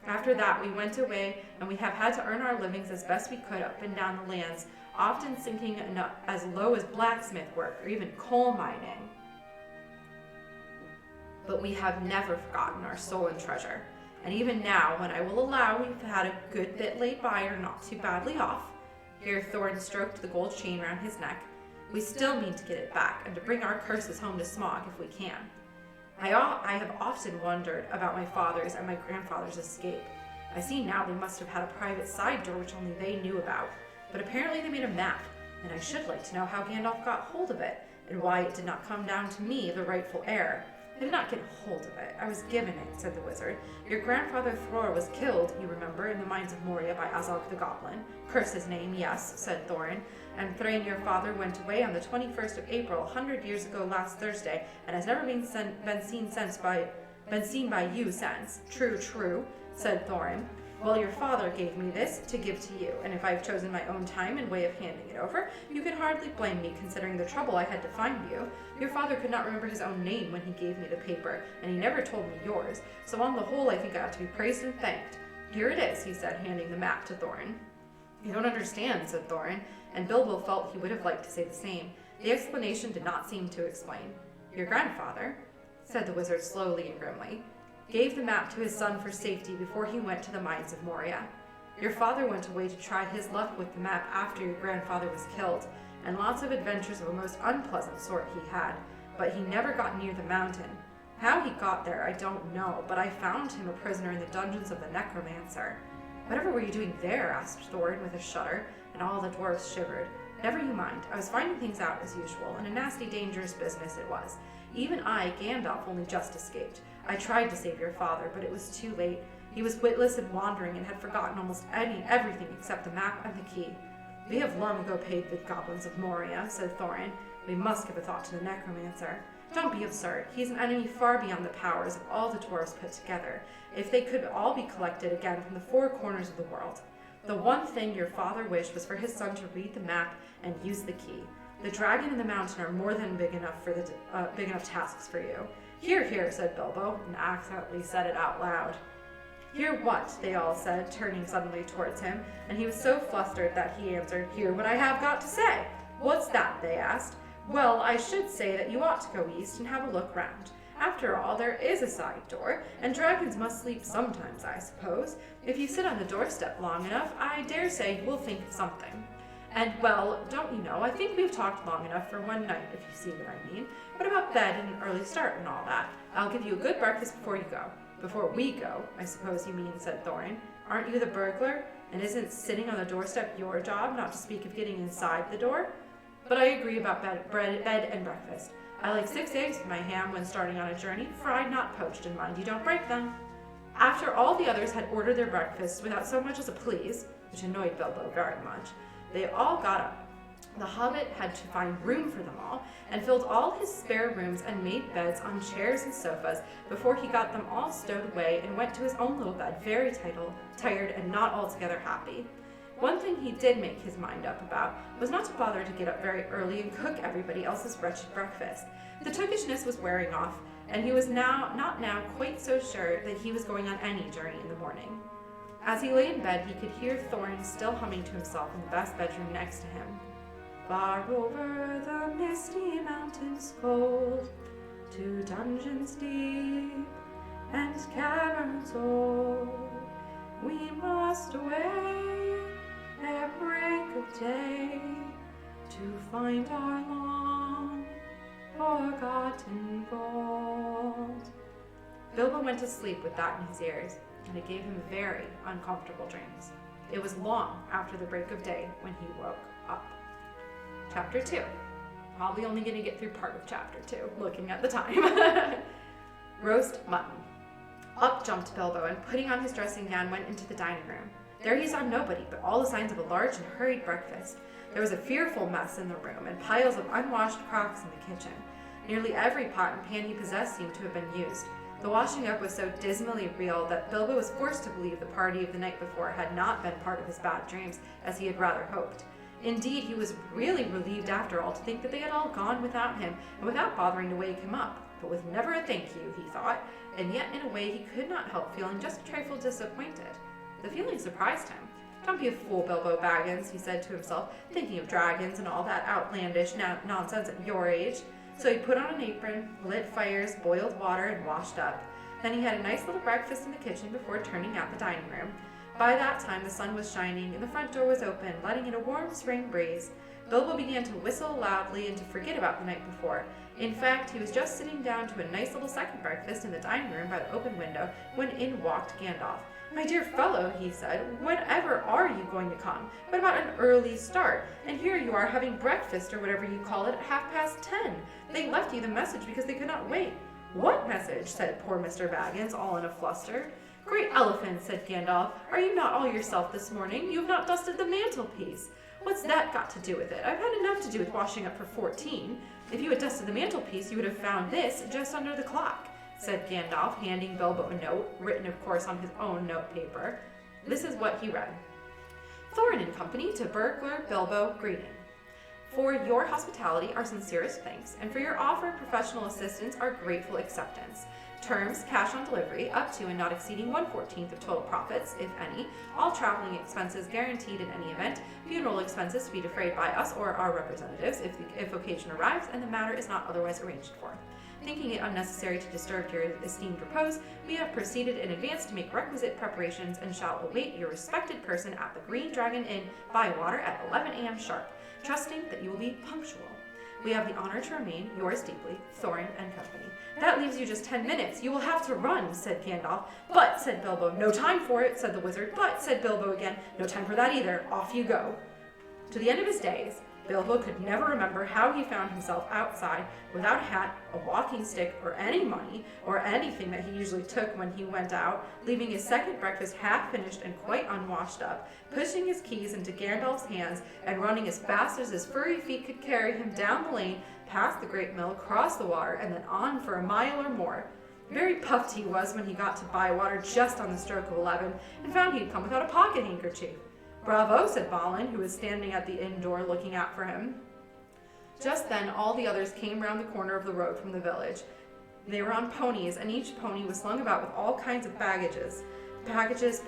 After that, we went away, and we have had to earn our livings as best we could up and down the lands, often sinking as low as blacksmith work or even coal mining. But we have never forgotten our stolen treasure. And even now, when I will allow we've had a good bit laid by or not too badly off, here Thorin stroked the gold chain round his neck, we still mean to get it back and to bring our curses home to Smaug if we can. I have often wondered about my father's and my grandfather's escape. I see now they must have had a private side door which only they knew about, but apparently they made a map, and I should like to know how Gandalf got hold of it, and why it did not come down to me, the rightful heir. I did not get hold of it. I was given it, said the wizard. Your grandfather Thror was killed, you remember, in the mines of Moria by Azog the Goblin. Curse his name, yes, said Thorin. And Thrain, your father, went away on the 21st of April, 100 years ago last Thursday, and has never been seen by you since. True, said Thorin. Well, your father gave me this to give to you, and if I have chosen my own time and way of handing it over, you can hardly blame me considering the trouble I had to find you. Your father could not remember his own name when he gave me the paper, and he never told me yours, so on the whole I think I ought to be praised and thanked. Here it is, he said, handing the map to Thorin. You don't understand, said Thorin, and Bilbo felt he would have liked to say the same. The explanation did not seem to explain. Your grandfather, said the wizard slowly and grimly, gave the map to his son for safety before he went to the mines of Moria. Your father went away to try his luck with the map after your grandfather was killed, and lots of adventures of a most unpleasant sort he had, but he never got near the mountain. How he got there I don't know, but I found him a prisoner in the dungeons of the necromancer. Whatever were you doing there? Asked Thorin with a shudder, and all the dwarves shivered. Never you mind, I was finding things out as usual, and a nasty dangerous business it was. Even I, Gandalf, only just escaped. I tried to save your father, but it was too late. He was witless and wandering and had forgotten almost everything except the map and the key. We have long ago paid the goblins of Moria, said Thorin. We must give a thought to the necromancer. Don't be absurd. He's an enemy far beyond the powers of all the dwarves put together, if they could all be collected again from the four corners of the world. The one thing your father wished was for his son to read the map and use the key. The dragon and the mountain are more than big enough tasks for you. Hear, said Bilbo, and accidentally said it out loud. Hear what? They all said, turning suddenly towards him, and he was so flustered that he answered, Hear what I have got to say. What's that? They asked. Well, I should say that you ought to go east and have a look round. After all, there is a side door, and dragons must sleep sometimes, I suppose. If you sit on the doorstep long enough, I dare say you will think of something. And, well, don't you know, I think we've talked long enough for one night, if you see what I mean. What about bed and an early start and all that? I'll give you a good breakfast before you go. Before we go, I suppose you mean, said Thorin. Aren't you the burglar? And isn't sitting on the doorstep your job, not to speak of getting inside the door? But I agree about bed and breakfast. I like 6 eggs with my ham when starting on a journey, fried, not poached, and mind you don't break them. After all the others had ordered their breakfasts without so much as a please, which annoyed Bilbo very much, they all got up. The Hobbit had to find room for them all, and filled all his spare rooms and made beds on chairs and sofas before he got them all stowed away and went to his own little bed, very tired and not altogether happy. One thing he did make his mind up about was not to bother to get up very early and cook everybody else's wretched breakfast. The tookishness was wearing off, and he was not now quite so sure that he was going on any journey in the morning. As he lay in bed, he could hear Thorin still humming to himself in the best bedroom next to him. Far over the misty mountains cold, to dungeons deep and caverns old, we must away at break of day to find our long forgotten gold. Bilbo went to sleep with that in his ears, and it gave him very uncomfortable dreams. It was long after the break of day when he woke up. Chapter 2. Probably only going to get through part of chapter 2, looking at the time. Roast mutton. Up jumped Bilbo, and putting on his dressing gown, went into the dining room. There he saw nobody, but all the signs of a large and hurried breakfast. There was a fearful mess in the room, and piles of unwashed crocks in the kitchen. Nearly every pot and pan he possessed seemed to have been used. The washing up was so dismally real that Bilbo was forced to believe the party of the night before had not been part of his bad dreams, as he had rather hoped. Indeed, he was really relieved after all to think that they had all gone without him, and without bothering to wake him up, but with never a thank you, he thought, and yet in a way he could not help feeling just a trifle disappointed. The feeling surprised him. Don't be a fool, Bilbo Baggins, he said to himself, thinking of dragons and all that outlandish nonsense at your age. So he put on an apron, lit fires, boiled water, and washed up. Then he had a nice little breakfast in the kitchen before turning out the dining room. By that time the sun was shining, and the front door was open, letting in a warm spring breeze. Bilbo began to whistle loudly and to forget about the night before. In fact, he was just sitting down to a nice little second breakfast in the dining room by the open window when in walked Gandalf. "My dear fellow," he said, "whenever are you going to come? What about an early start? And here you are having breakfast, or whatever you call it, at 10:30. They left you the message because they could not wait." "What message?" said poor Mr. Baggins, all in a fluster. "Great elephant," said Gandalf, "are you not all yourself this morning? You have not dusted the mantelpiece." "What's that got to do with it? I've had enough to do with washing up for 14. If you had dusted the mantelpiece, you would have found this just under the clock," said Gandalf, handing Bilbo a note, written of course on his own note paper. This is what he read. "Thorin and Company to Burglar Bilbo greeting. For your hospitality, our sincerest thanks, and for your offer of professional assistance, our grateful acceptance. Terms, cash on delivery, up to and not exceeding 1/14 of total profits, if any. All traveling expenses guaranteed in any event. Funeral expenses to be defrayed by us or our representatives if occasion arrives and the matter is not otherwise arranged for. Thinking it unnecessary to disturb your esteemed repose, we have proceeded in advance to make requisite preparations and shall await your respected person at the Green Dragon Inn, Bywater, at 11 a.m. sharp, trusting that you will be punctual. We have the honor to remain, yours deeply, Thorin and Company." "That leaves you just 10 minutes. You will have to run," said Gandalf. "But," said Bilbo. "No time for it," said the wizard. "But," said Bilbo again. "No time for that either. Off you go." To the end of his days, Bilbo could never remember how he found himself outside without a hat, a walking stick, or any money, or anything that he usually took when he went out, leaving his second breakfast half finished and quite unwashed up, pushing his keys into Gandalf's hands, and running as fast as his furry feet could carry him down the lane, past the great mill, across the water, and then on for a mile or more. Very puffed he was when he got to Bywater just on the stroke of 11, and found he had come without a pocket handkerchief. "Bravo," said Balin, who was standing at the inn door looking out for him. Just then all the others came round the corner of the road from the village. They were on ponies, and each pony was slung about with all kinds of packages,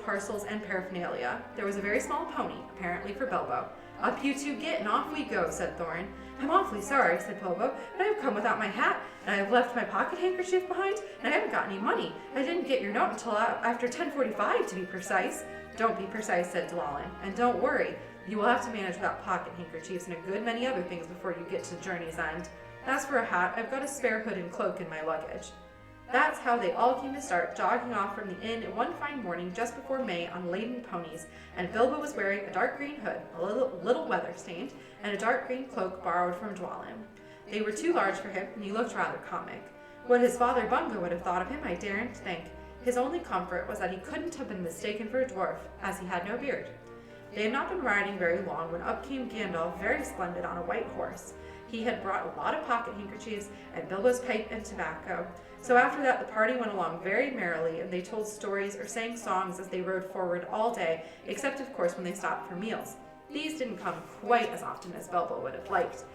parcels, and paraphernalia. There was a very small pony, apparently for Bilbo. "Up you two get, and off we go," said Thorin. "I'm awfully sorry," said Bilbo, "but I have come without my hat, and I have left my pocket handkerchief behind, and I haven't got any money. I didn't get your note until after 10:45, to be precise." "Don't be precise," said Dwalin, "and don't worry. You will have to manage without pocket handkerchiefs and a good many other things before you get to the journey's end. As for a hat, I've got a spare hood and cloak in my luggage." That's how they all came to start, jogging off from the inn one fine morning just before May on laden ponies, and Bilbo was wearing a dark green hood, a little weather-stained, and a dark green cloak borrowed from Dwalin. They were too large for him, and he looked rather comic. What his father Bungo would have thought of him, I daren't think. His only comfort was that he couldn't have been mistaken for a dwarf, as he had no beard. They had not been riding very long when up came Gandalf, very splendid, on a white horse. He had brought a lot of pocket handkerchiefs and Bilbo's pipe and tobacco. So after that, the party went along very merrily, and they told stories or sang songs as they rode forward all day, except of course when they stopped for meals. These didn't come quite as often as Bilbo would have liked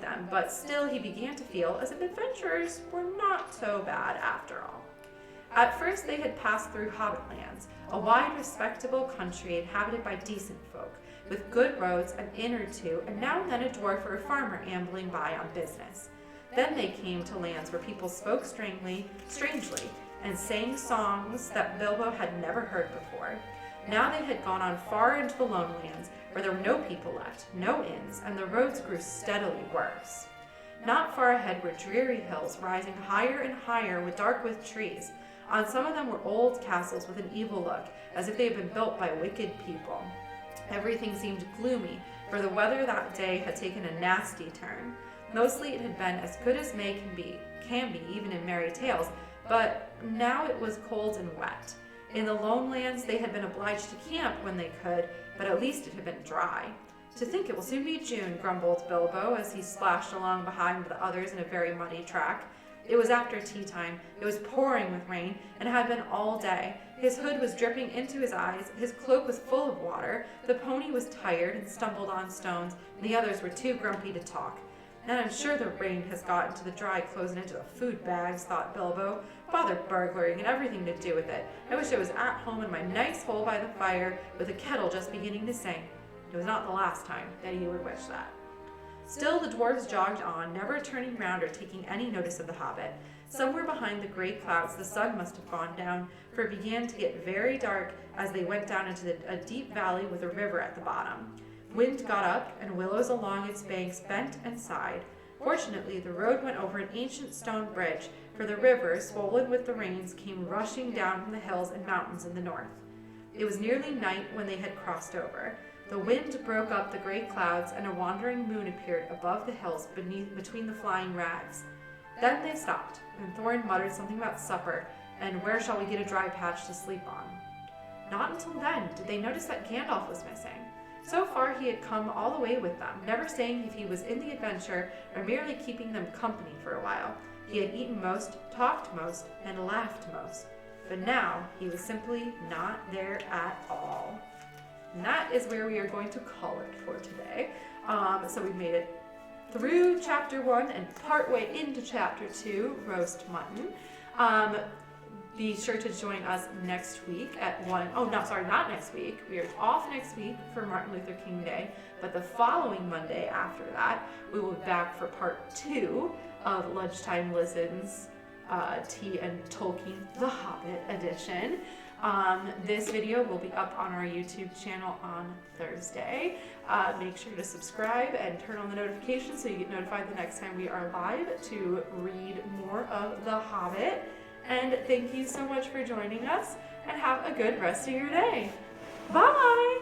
them, but still he began to feel as if adventurers were not so bad after all. At first they had passed through Hobbit lands, a wide, respectable country inhabited by decent folk, with good roads, an inn or two, and now and then a dwarf or a farmer ambling by on business. Then they came to lands where people spoke strangely, and sang songs that Bilbo had never heard before. Now they had gone on far into the lone lands, where there were no people left, no inns, and the roads grew steadily worse. Not far ahead were dreary hills, rising higher and higher, dark with trees. On some of them were old castles with an evil look, as if they had been built by wicked people. Everything seemed gloomy, for the weather that day had taken a nasty turn. Mostly it had been as good as May can be, even in merry tales, but now it was cold and wet. In the lone lands they had been obliged to camp when they could, but at least it had been dry. To think it will soon be June, grumbled Bilbo as he splashed along behind the others in a very muddy track. It was after tea time. It was pouring with rain, and had been all day. His hood was dripping into his eyes, his cloak was full of water, the pony was tired and stumbled on stones, and the others were too grumpy to talk. And I'm sure the rain has got into the dry clothes and into the food bags, thought Bilbo. Bother burglaring and everything to do with it. I wish I was at home in my nice hole by the fire, with a kettle just beginning to sing. It was not the last time that he would wish that. Still the dwarves jogged on, never turning round or taking any notice of the hobbit. Somewhere behind the gray clouds the sun must have gone down, for it began to get very dark as they went down into a deep valley with a river at the bottom. Wind got up, and willows along its banks bent and sighed. Fortunately, the road went over an ancient stone bridge, for the river, swollen with the rains, came rushing down from the hills and mountains in the north. It was nearly night when they had crossed over. The wind broke up the great clouds, and a wandering moon appeared above the hills between the flying rags. Then they stopped, and Thorin muttered something about supper, and where shall we get a dry patch to sleep on. Not until then did they notice that Gandalf was missing. So far he had come all the way with them, never saying if he was in the adventure or merely keeping them company for a while. He had eaten most, talked most, and laughed most. But now he was simply not there at all. And that is where we are going to call it for today. So we've made it through chapter 1 and partway into chapter 2, roast mutton. Be sure to join us next week at 1. Oh, no, sorry, not next week. We are off next week for Martin Luther King Day, but the following Monday after that, we will be back for part 2 of Lunchtime Listens, Tea and Tolkien, The Hobbit edition. This video will be up on our YouTube channel on Thursday. Make sure to subscribe and turn on the notifications so you get notified the next time we are live to read more of The Hobbit. And thank you so much for joining us, and have a good rest of your day. Bye!